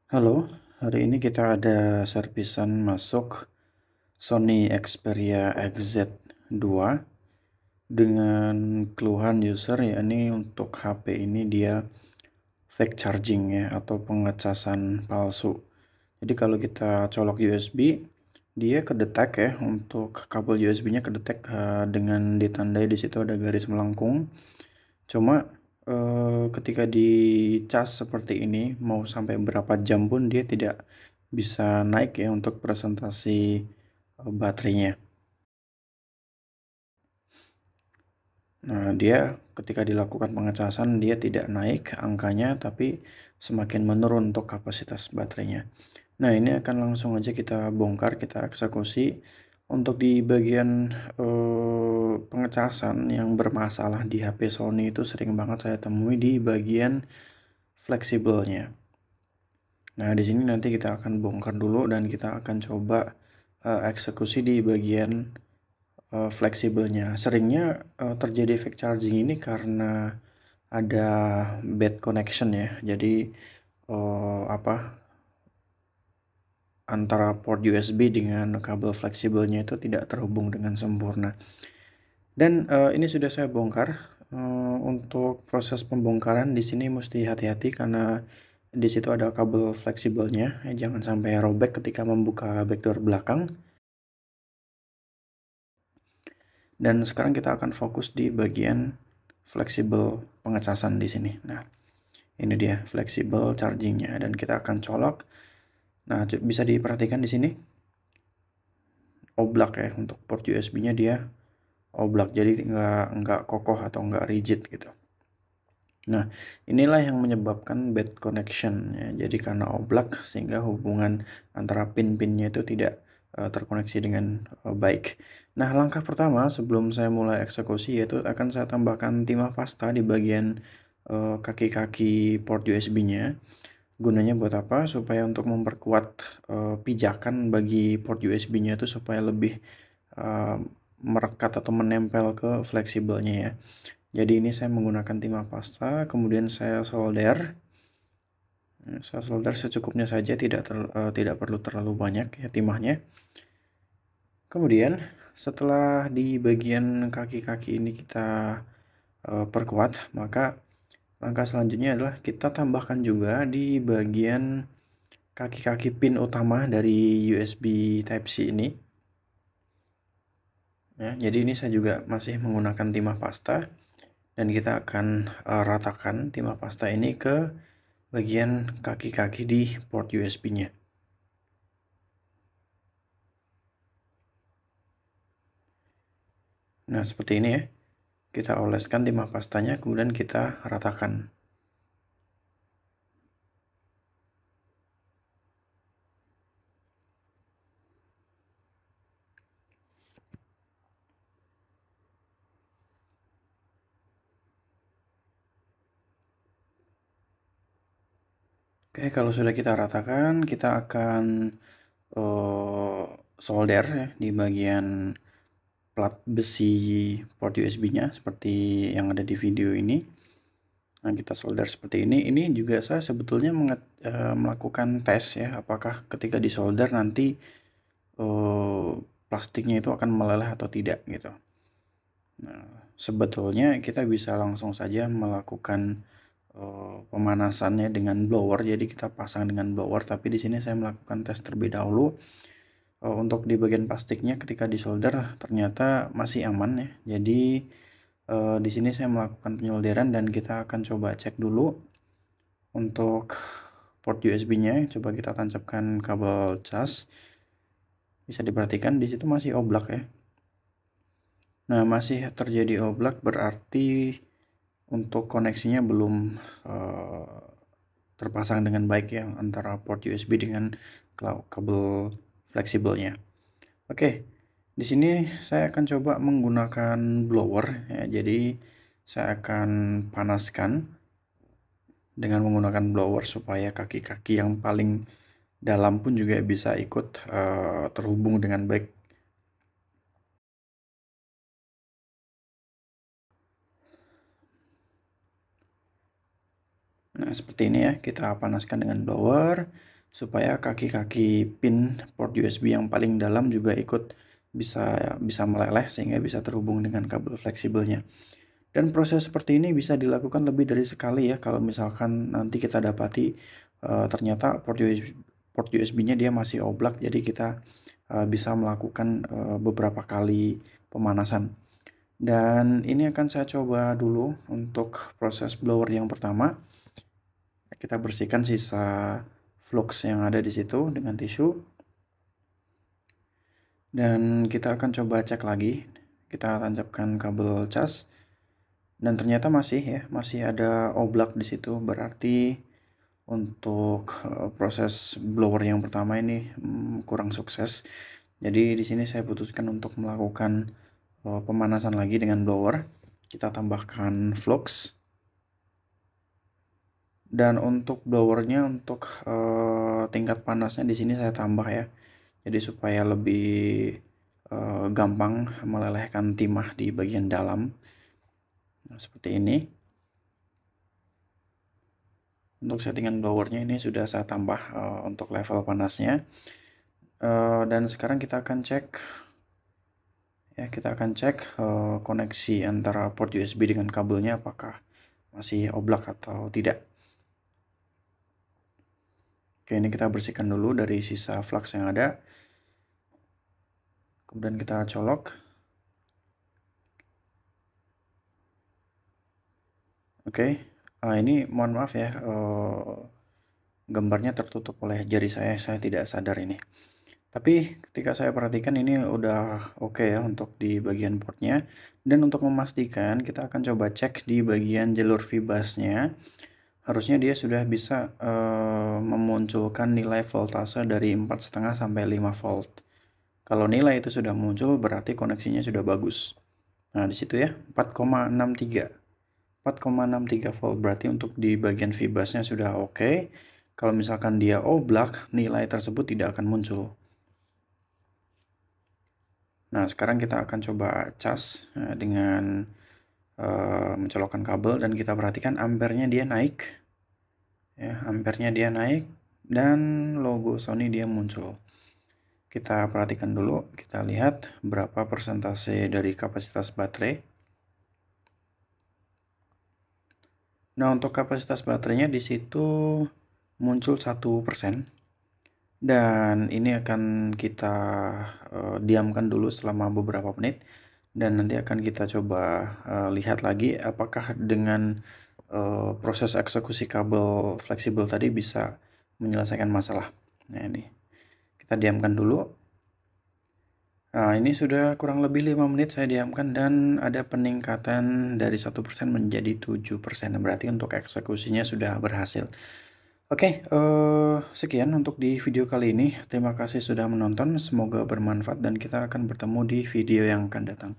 Halo, hari ini kita ada servisan masuk Sony Xperia XZ2 dengan keluhan user, ya ini untuk HP ini dia fake charging ya, atau pengecasan palsu. Jadi kalau kita colok USB, dia kedetek ya, untuk kabel USB-nya kedetek dengan ditandai di situ ada garis melengkung. Cuma ketika dicas seperti ini, mau sampai berapa jam pun dia tidak bisa naik ya untuk presentasi baterainya. Nah, dia ketika dilakukan pengecasan dia tidak naik angkanya, tapi semakin menurun untuk kapasitas baterainya. Nah, ini akan langsung aja kita bongkar, kita eksekusi. Untuk di bagian pengecasan yang bermasalah di HP Sony itu sering banget saya temui di bagian fleksibelnya. Nah, di sini nanti kita akan bongkar dulu dan kita akan coba eksekusi di bagian fleksibelnya. Seringnya terjadi fake charging ini karena ada bad connection ya. Jadi antara port USB dengan kabel fleksibelnya itu tidak terhubung dengan sempurna. Dan ini sudah saya bongkar. Untuk proses pembongkaran di sini mesti hati-hati karena di situ ada kabel fleksibelnya. Jangan sampai robek ketika membuka backdoor belakang. Dan sekarang kita akan fokus di bagian fleksibel pengecasan di sini. Nah, ini dia fleksibel chargingnya dan kita akan colok. Nah, bisa diperhatikan di sini oblak ya, untuk port USB-nya dia oblak, jadi nggak kokoh atau nggak rigid gitu. Nah, inilah yang menyebabkan bad connection ya. Jadi karena oblak sehingga hubungan antara pin-pinnya itu tidak terkoneksi dengan baik. Nah, langkah pertama sebelum saya mulai eksekusi yaitu akan saya tambahkan timah pasta di bagian kaki-kaki port USB-nya. Gunanya buat apa? Supaya untuk memperkuat pijakan bagi port USB-nya itu supaya lebih uh, merekat atau menempel ke fleksibelnya ya. Jadi ini saya menggunakan timah pasta, kemudian saya solder. Saya solder secukupnya saja, tidak perlu terlalu banyak ya timahnya. Kemudian setelah di bagian kaki-kaki ini kita perkuat, maka langkah selanjutnya adalah kita tambahkan juga di bagian kaki-kaki pin utama dari USB Type-C ini. Ya, jadi ini saya juga masih menggunakan timah pasta dan kita akan ratakan timah pasta ini ke bagian kaki-kaki di port USB-nya. Nah, seperti ini ya. Kita oleskan timah pastanya, kemudian kita ratakan. Oke, kalau sudah kita ratakan, kita akan solder ya di bagian plat besi port USB-nya seperti yang ada di video ini. Nah, kita solder seperti ini. Ini juga saya sebetulnya melakukan tes ya, apakah ketika disolder nanti plastiknya itu akan meleleh atau tidak gitu. Nah, sebetulnya kita bisa langsung saja melakukan pemanasannya dengan blower. Jadi kita pasang dengan blower, tapi di sini saya melakukan tes terlebih dahulu. Untuk di bagian plastiknya ketika disolder ternyata masih aman ya. Jadi di sini saya melakukan penyolderan dan kita akan coba cek dulu untuk port USB-nya. Coba kita tancapkan kabel cas. Bisa diperhatikan di situ masih oblak ya. Nah, masih terjadi oblak berarti untuk koneksinya belum terpasang dengan baik ya antara port USB dengan kabel fleksibelnya. Oke, di sini saya akan coba menggunakan blower ya. Jadi saya akan panaskan dengan menggunakan blower supaya kaki-kaki yang paling dalam pun juga bisa ikut terhubung dengan baik. Nah, seperti ini ya, kita panaskan dengan blower. supaya kaki-kaki pin port USB yang paling dalam juga ikut bisa bisa meleleh sehingga bisa terhubung dengan kabel fleksibelnya. Dan proses seperti ini bisa dilakukan lebih dari sekali ya kalau misalkan nanti kita dapati ternyata port USB-nya dia masih oblak, jadi kita bisa melakukan beberapa kali pemanasan. Dan ini akan saya coba dulu untuk proses blower yang pertama. Kita bersihkan sisa flux yang ada di situ dengan tisu. Dan kita akan coba cek lagi. Kita tancapkan kabel cas. Dan ternyata masih ada oblak di situ. Berarti untuk proses blower yang pertama ini kurang sukses. Jadi di sini saya putuskan untuk melakukan pemanasan lagi dengan blower. Kita tambahkan flux. Dan untuk blowernya untuk tingkat panasnya di sini saya tambah ya. Jadi supaya lebih gampang melelehkan timah di bagian dalam. Nah, seperti ini. Untuk settingan blowernya ini sudah saya tambah untuk level panasnya. Dan sekarang kita akan cek ya, koneksi antara port USB dengan kabelnya apakah masih oblak atau tidak. Oke, ini kita bersihkan dulu dari sisa flux yang ada. Kemudian kita colok. Oke, ini mohon maaf ya, gambarnya tertutup oleh jari saya tidak sadar ini. Tapi ketika saya perhatikan ini udah oke ya untuk di bagian portnya. Dan untuk memastikan kita akan coba cek di bagian jalur fibasnya. Harusnya dia sudah bisa memunculkan nilai voltase dari 4,5 sampai 5 volt. Kalau nilai itu sudah muncul berarti koneksinya sudah bagus. Nah, di situ ya 4,63. 4,63 volt berarti untuk di bagian fibasnya sudah oke. Kalau misalkan dia oblak, nilai tersebut tidak akan muncul. Nah, sekarang kita akan coba cas dengan mencolokkan kabel dan kita perhatikan ampernya dia naik. Ya, ampernya dia naik dan logo Sony dia muncul. Kita perhatikan dulu, kita lihat berapa persentase dari kapasitas baterai. Nah, untuk kapasitas baterainya di situ muncul 1%. Dan ini akan kita diamkan dulu selama beberapa menit. Dan nanti akan kita coba lihat lagi apakah dengan proses eksekusi kabel fleksibel tadi bisa menyelesaikan masalah. Nah, ini kita diamkan dulu. Nah, ini sudah kurang lebih 5 menit saya diamkan dan ada peningkatan dari 1% menjadi 7%. Berarti untuk eksekusinya sudah berhasil. Oke, sekian untuk di video kali ini. Terima kasih sudah menonton. Semoga bermanfaat dan kita akan bertemu di video yang akan datang.